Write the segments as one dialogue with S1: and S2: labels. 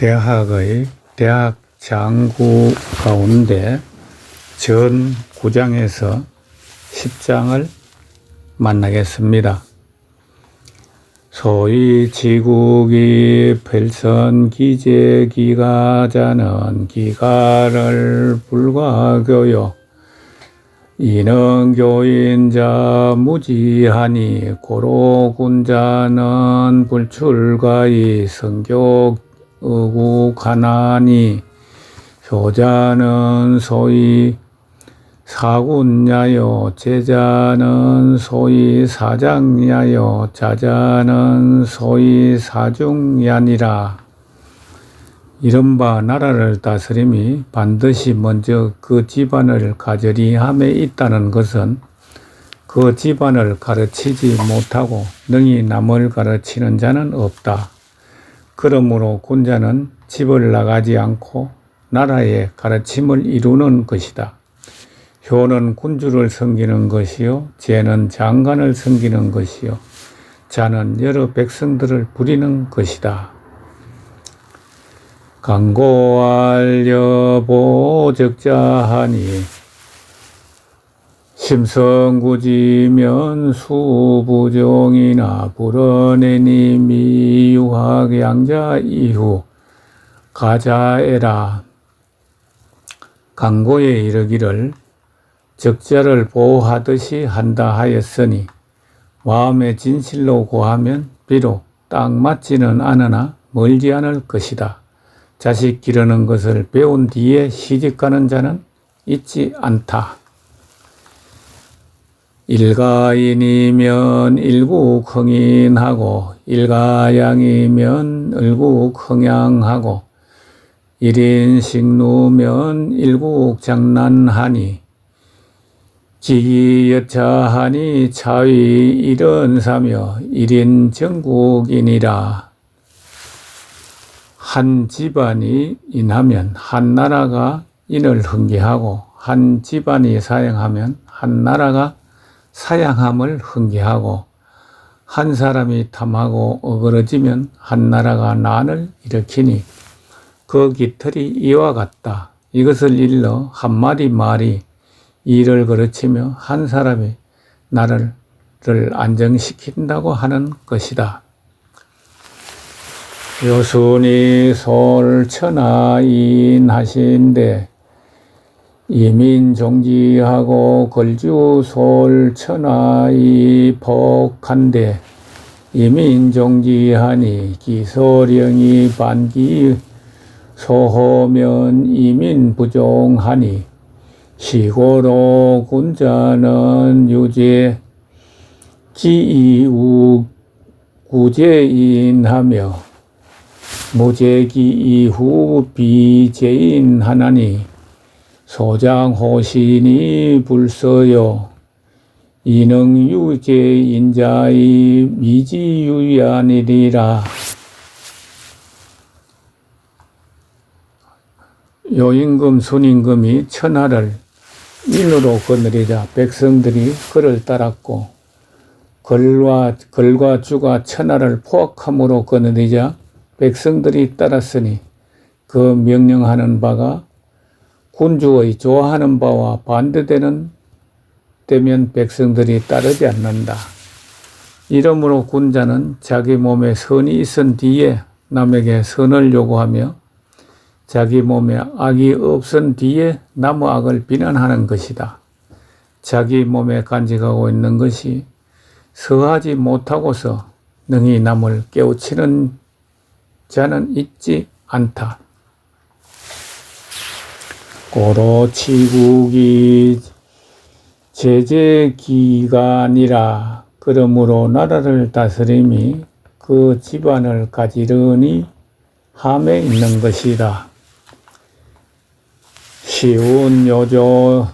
S1: 대학의 대학 장구 가운데 전 9장에서 10장을 만나겠습니다. 소위 지국이 펠선기제기가자는 기가를 불과교요 이는 교인자 무지하니 고로군자는 불출가이 성교 의국하나니 효자는 소위 사군야요 제자는 소위 사장야요 자자는 소위 사중야니라. 이른바 나라를 다스림이 반드시 먼저 그 집안을 가져리 함에 있다는 것은 그 집안을 가르치지 못하고 능히 남을 가르치는 자는 없다. 그러므로 군자는 집을 나가지 않고 나라의 가르침을 이루는 것이다. 효는 군주를 섬기는 것이요 제는 장관을 섬기는 것이요 자는 여러 백성들을 부리는 것이다. 강고알려 보적자하니 심성구지면 수부종이나 불어내니 미유학양자 이후 가자에라. 강고에 이르기를 적자를 보호하듯이 한다 하였으니 마음의 진실로 고하면 비록 딱 맞지는 않으나 멀지 않을 것이다. 자식 기르는 것을 배운 뒤에 시집가는 자는 있지 않다. 일가인이면 일국흥인하고 일가양이면 일국흥양하고 일인식누면 일국장난하니 기여차하니 차위 일언사며 일인정국이니라. 한 집안이 인하면 한 나라가 인을 흥계하고 한 집안이 사양하면 한 나라가 사양함을 흥계하고 한 사람이 탐하고 어그러지면 한 나라가 난을 일으키니 그 깃털이 이와 같다. 이것을 일러 한 마리 말이 일을 거르치며 한 사람이 나라를 안정시킨다고 하는 것이다. 요순이 솔천하인하신데 이민종지하고 걸주 솔천하이 복한데 이민종지하니 기소령이 반기 소호면 이민부종하니 시고로 군자는 유제 기이우 구제인하며 무제기 이후 비제인하나니 소장호신이 불서요 이능유제인자의 미지유야니리라. 요임금 순임금이 천하를 인으로 거느리자 백성들이 그를 따랐고 걸과 주가 천하를 포악함으로 거느리자 백성들이 따랐으니 그 명령하는 바가 군주의 좋아하는 바와 반대되면 백성들이 따르지 않는다. 이러므로 군자는 자기 몸에 선이 있은 뒤에 남에게 선을 요구하며 자기 몸에 악이 없은 뒤에 남의 악을 비난하는 것이다. 자기 몸에 간직하고 있는 것이 서하지 못하고서 능히 남을 깨우치는 자는 있지 않다. 고로치국이 제제기간이라. 그러므로 나라를 다스림이 그 집안을 가지르니 함에 있는 것이다. 시운 요조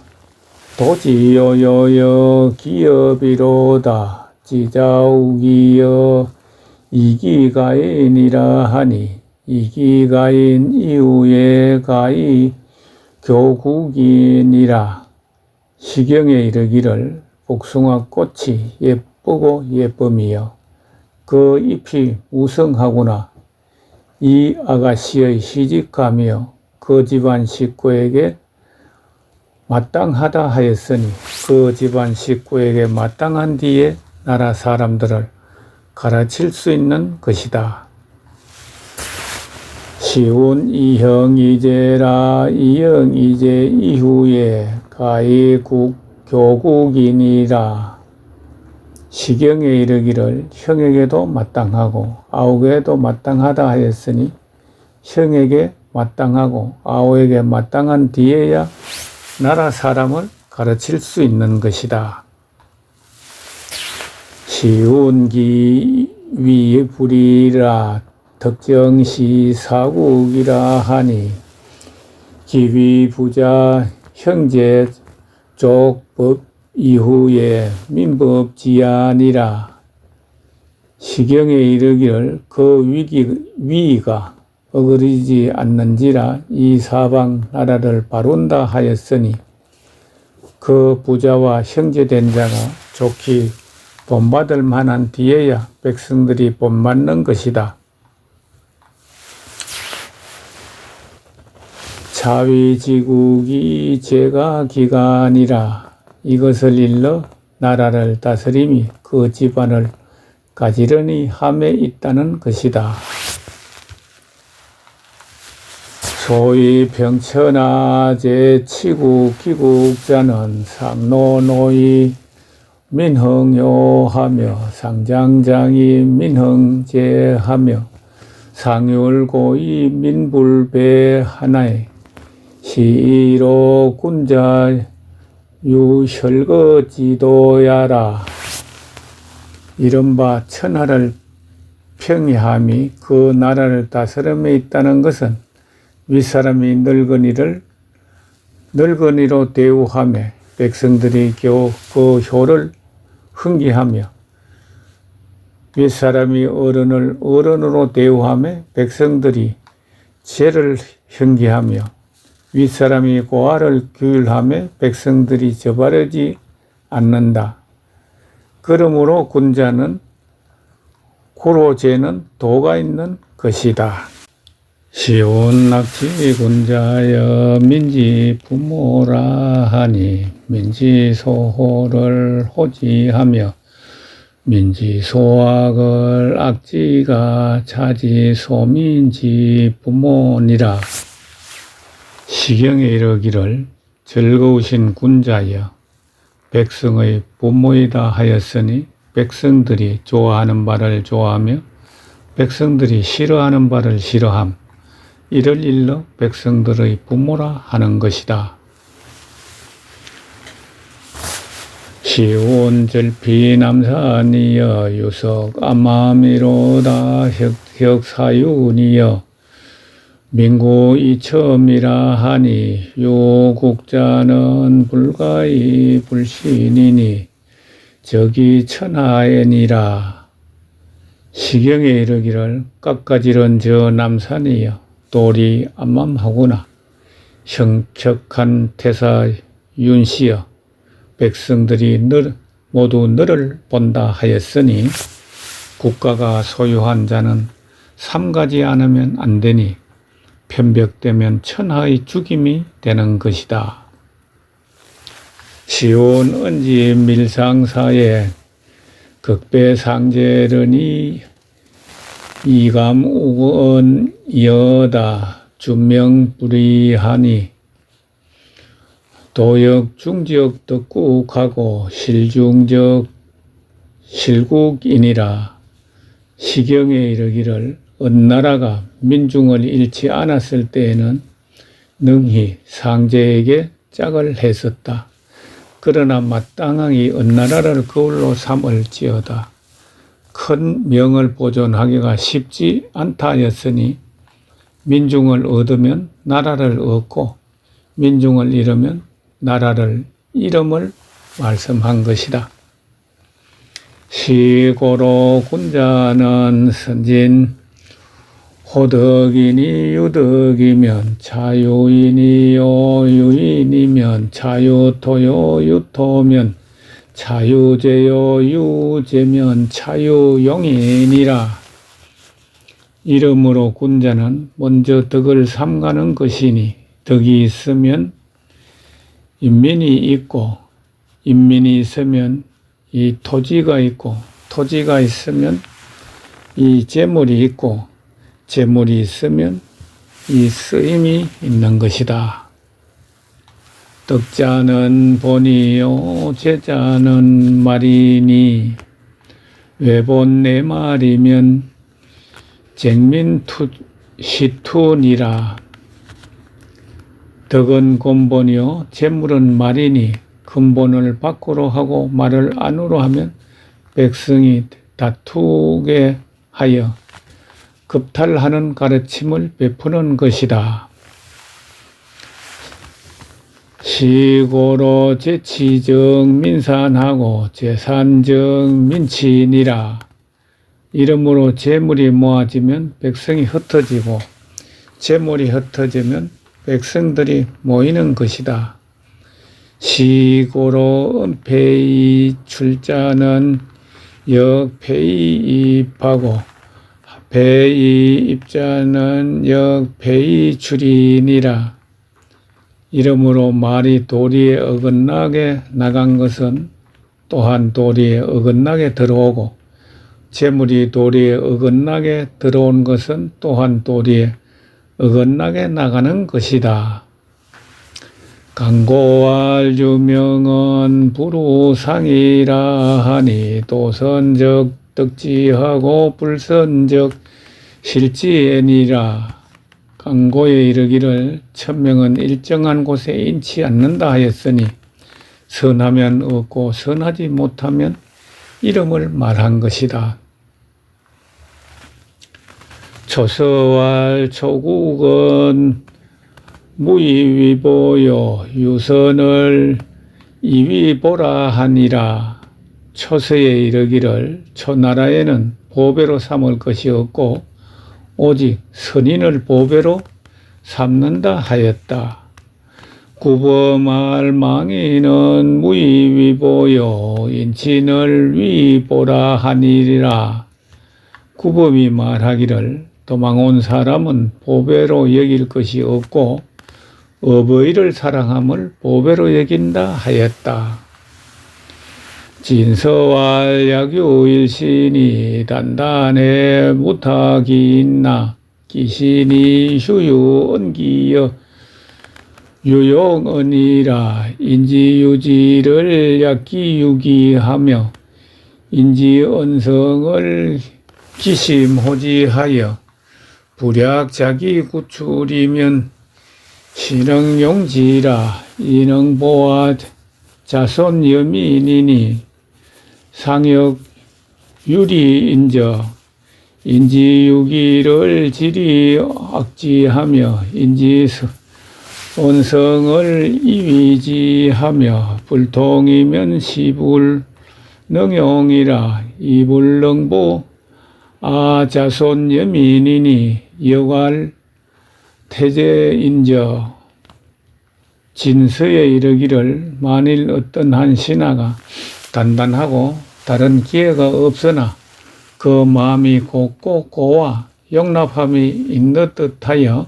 S1: 도지요요여 기업이로다. 지자우기여 이기가인이라 하니 이기가인 이후에 가이 교국이니라. 시경에 이르기를 복숭아 꽃이 예쁘고 예쁨이여 그 잎이 우성하구나. 이 아가씨의 시집가며 그 집안 식구에게 마땅하다 하였으니 그 집안 식구에게 마땅한 뒤에 나라 사람들을 가르칠 수 있는 것이다. 시온 이형이제라. 이형이제 이후에 가이국 교국이니라. 시경에 이르기를 형에게도 마땅하고 아우에게도 마땅하다 하였으니 형에게 마땅하고 아우에게 마땅한 뒤에야 나라 사람을 가르칠 수 있는 것이다. 시운기 위불이라. 덕정시 사국이라 하니 기위부자 형제 족법 이후에 민법지아니라. 시경에 이르기를 그 위가 어그리지 않는지라 이 사방 나라를 바룬다 하였으니 그 부자와 형제된 자가 좋게 본받을 만한 뒤에야 백성들이 본받는 것이다. 자위지국이 제가 기간이라. 이것을 일러 나라를 다스림이 그 집안을 가지런히 함에 있다는 것이다. 소위 병천하 제치국 기국자는 상노노이 민흥요하며 상장장이 민흥제하며 상율고이 민불배하나에 시로 군자 유혈거지도야라. 이른바 천하를 평이함이 그 나라를 다스림에 있다는 것은 윗사람이 늙은이로 대우하며 백성들이 그 효를 흥기하며 윗사람이 어른을 어른으로 대우하며 백성들이 죄를 형기하며 윗사람이 고아를 규율하며 백성들이 저바르지 않는다. 그러므로 군자는 고로죄는 도가 있는 것이다. 시온낙지 군자여 민지 부모라 하니 민지 소호를 호지하며 민지 소악을 악지가 차지 소민지 부모니라. 시경에 이르기를 즐거우신 군자여 백성의 부모이다 하였으니 백성들이 좋아하는 바를 좋아하며 백성들이 싫어하는 바를 싫어함. 이를 일러 백성들의 부모라 하는 것이다. 시온절피 남산이여 유석 암마미로다 혁사윤이여 민구 이첨이라 하니 요국자는 불가이 불신이니 저기 천하에니라. 시경에 이르기를 깎아지른 저 남산이여 돌이 암암하구나. 형격한 태사 윤시여 백성들이 모두 너를 본다 하였으니 국가가 소유한 자는 삼가지 않으면 안 되니 편벽되면 천하의 죽임이 되는 것이다. 시온 은지 밀상사에 극배상제르니 이감우건 여다 준명불이하니 도역 중지역 덕국하고 실중적 실국이니라. 시경에 이르기를 은나라가 민중을 잃지 않았을 때에는 능히 상제에게 짝을 했었다. 그러나 마땅하게 은나라를 거울로 삼을지어다. 큰 명을 보존하기가 쉽지 않다 하였으니 민중을 얻으면 나라를 얻고 민중을 잃으면 나라를 잃음을 말씀한 것이다. 시고로 군자는 선진 호덕이니 유덕이면 자유이니요 유인이면 자유토요 유토면 자유제요 유제면 자유용이니라. 이러므로 군자는 먼저 덕을 삼가는 것이니 덕이 있으면 인민이 있고 인민이 있으면 이 토지가 있고 토지가 있으면 이 재물이 있고 재물이 있으면 이 쓰임이 있는 것이다. 덕자는 본이요 제자는 말이니 외본 네 말이면 쟁민시투니라. 덕은 근본이요 재물은 말이니 근본을 밖으로 하고 말을 안으로 하면 백성이 다투게 하여 급탈하는 가르침을 베푸는 것이다. 시고로 제치정 민산하고 재산정 민치니라. 이러므로 재물이 모아지면 백성이 흩어지고 재물이 흩어지면 백성들이 모이는 것이다. 시고로 은폐이 출자는 역폐이 입하고 폐이 입자는 역폐이 출이니라. 이러므로 말이 도리에 어긋나게 나간 것은 또한 도리에 어긋나게 들어오고 재물이 도리에 어긋나게 들어온 것은 또한 도리에 어긋나게 나가는 것이다. 강고할 유명은 불우상이라 하니 도선적 덕지하고 불선적 실지애니라. 강고에 이르기를 천명은 일정한 곳에 인치 않는다 하였으니 선하면 없고 선하지 못하면 이름을 말한 것이다. 초서왈 초국은 무이위보요 유선을 이위보라 하니라. 초서에 이르기를 초나라에는 보배로 삼을 것이 없고 오직 선인을 보배로 삼는다 하였다. 구범할 망인은 무이위보요 인친을 위보라 하니라. 구범이 말하기를 도망온 사람은 보배로 여길 것이 없고 어버이를 사랑함을 보배로 여긴다 하였다. 진서왈 약유일신이 단단해 무탁이 있나 기신이 휴유언기여 유용언이라. 인지유지를 약기유기하며 인지언성을 기심호지하여 불약자기 구출이면 신흥용지라. 인흥보아 자손여민이니 상역 유리인저 인지유기를 지리 악지하며 인지원성을 이위지하며 불통이면 시불능용이라. 이불능보 아자손여민이니 여괄 태제인저. 진서에 이르기를 만일 어떤 한 신하가 단단하고 다른 기회가 없으나 그 마음이 곱고 고와 용납함이 있는 듯하여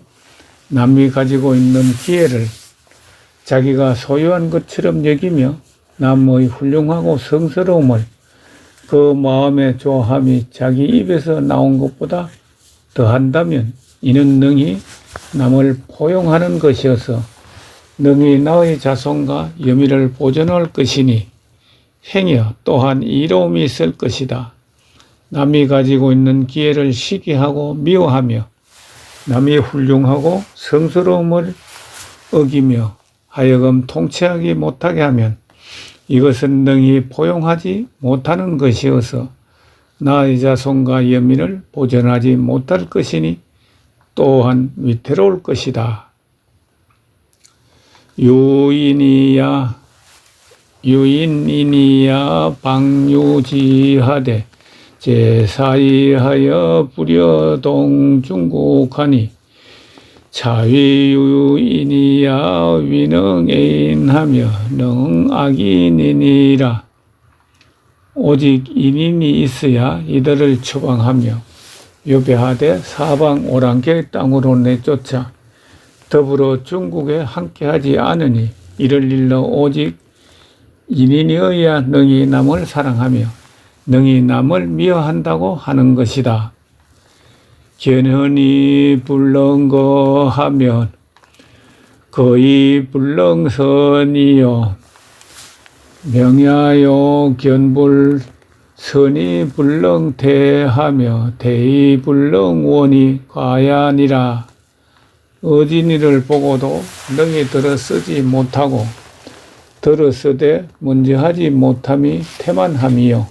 S1: 남이 가지고 있는 기회를 자기가 소유한 것처럼 여기며 남의 훌륭하고 성스러움을 그 마음의 조함이 자기 입에서 나온 것보다 더한다면 이는 능히 남을 포용하는 것이어서 능히 나의 자손과 여미를 보존할 것이니 행여 또한 이로움이 있을 것이다. 남이 가지고 있는 기회를 시기하고 미워하며 남이 훌륭하고 성스러움을 어기며 하여금 통치하기 못하게 하면 이것은 능히 포용하지 못하는 것이어서 나의 자손과 여민을 보존하지 못할 것이니 또한 위태로울 것이다. 유인이야 방유지하되 제사이하여 불여동 중국하니 자위유인이야 위능애인하며 능악인이니라. 오직 인인이 있어야 이들을 처방하며 요배하되 사방 오랑캐 땅으로 내쫓아 더불어 중국에 함께하지 않으니 이를 일러 오직 인인이어야 능히 남을 사랑하며 능히 남을 미워한다고 하는 것이다. 견현이 불렁거 하면 거의 불렁선이요 명야요 견불 선이 불렁대하며 대의 불렁원이 과야니라. 어진이를 보고도 능히 들어쓰지 못하고 들어쓰되 먼저 하지 못함이 태만함이요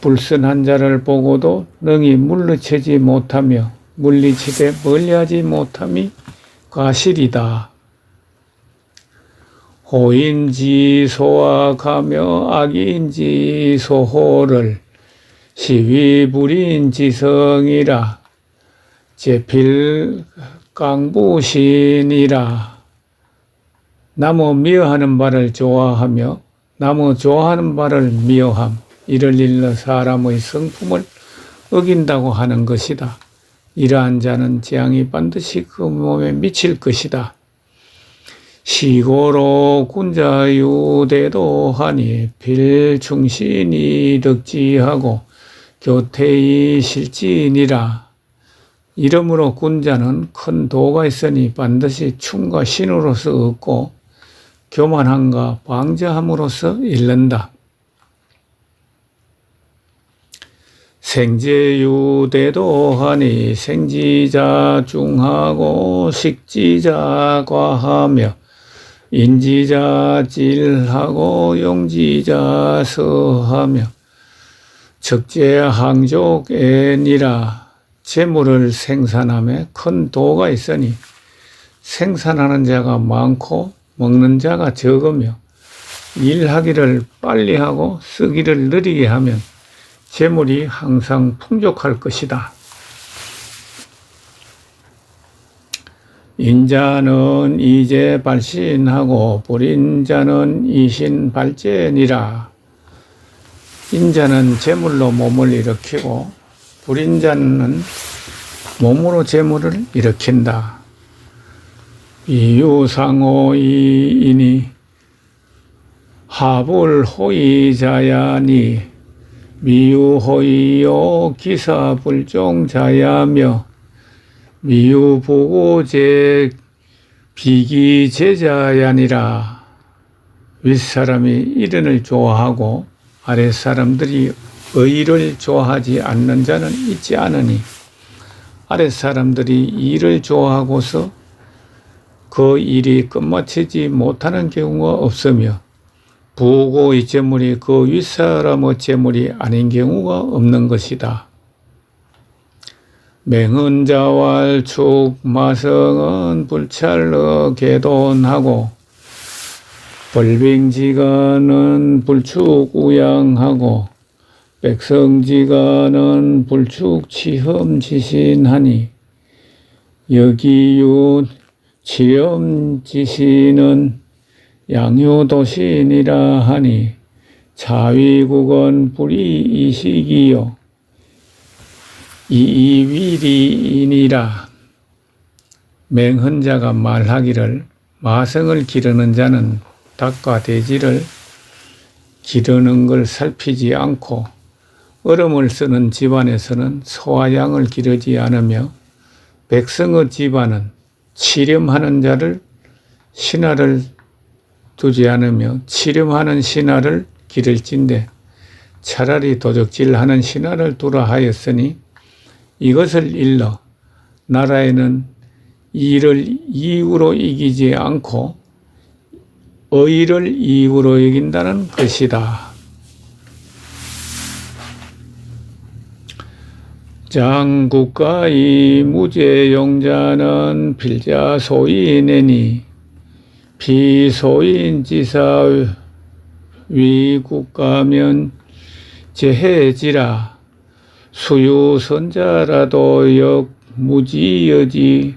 S1: 불선한 자를 보고도 능히 물리치지 못하며 물리치되 멀리하지 못함이 과실이다. 호인지 소악하며 악인지 소호를 시위불인 지성이라 제필 강부신이라. 나무 미워하는 바를 좋아하며 나무 좋아하는 바를 미워함. 이를 일러 사람의 성품을 어긴다고 하는 것이다. 이러한 자는 재앙이 반드시 그 몸에 미칠 것이다. 시고로 군자유대도 하니 필충신이 덕지하고 교태의 실진이라. 이러므로 군자는 큰 도가 있으니 반드시 충과 신으로서 얻고 교만함과 방자함으로써 잃는다. 생제유대도 하니 생지자 중하고 식지자 과하며 인지자 질하고 용지자 서하며 적재항족애니라. 재물을 생산함에 큰 도가 있으니 생산하는 자가 많고 먹는 자가 적으며 일하기를 빨리 하고 쓰기를 느리게 하면 재물이 항상 풍족할 것이다. 인자는 이제 발신하고 불인자는 이신발제니라. 인자는 재물로 몸을 일으키고 불인자는 몸으로 재물을 일으킨다. 이유상호이이니 하불호이자야니 미유호이요 기사불종자야며 미유보고제 비기제자야니라. 윗사람이 이른을 좋아하고 아랫사람들이 의를 좋아하지 않는 자는 있지 않으니 아랫사람들이 일을 좋아하고서 그 일이 끝마치지 못하는 경우가 없으며 부고의 재물이 그 윗사람의 재물이 아닌 경우가 없는 것이다. 맹은자왈축 마성은 불찰러 개돈하고 벌빙지가는 불축 우양하고 백성지가는 불축 치험지신하니 여기유 치험지신은 양유도신이라 하니 자위국은 불이이식이요 이위리이니라. 맹헌자가 말하기를 마성을 기르는 자는 닭과 돼지를 기르는 걸 살피지 않고 얼음을 쓰는 집안에서는 소와 양을 기르지 않으며 백성의 집안은 치렴하는 자를 신하를 두지 않으며 치렴하는 신하를 기를진대 차라리 도적질하는 신하를 두라 하였으니 이것을 일러 나라에는 이를 이익으로 이기지 않고 의를 이익으로 이긴다는 것이다. 장국가의 무죄용자는 필자소인애니 비소인지사 위국가면 제해지라. 수유선자라도 역무지여지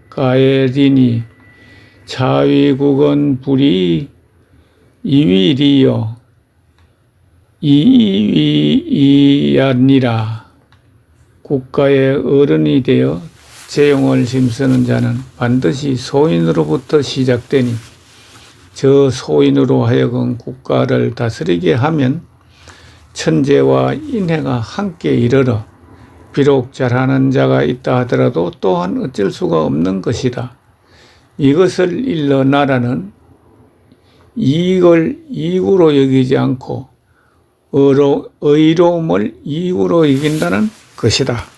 S1: 가해리니 자위국은 불이 이위리요 이위이야니라. 국가의 어른이 되어 재용을 힘쓰는 자는 반드시 소인으로부터 시작되니 저 소인으로 하여금 국가를 다스리게 하면 천재와 인애가 함께 이르러 비록 잘하는 자가 있다 하더라도 또한 어쩔 수가 없는 것이다. 이것을 일러 나라는 이익을 이익으로 여기지 않고 의로움을 이익으로 여긴다는 것이다.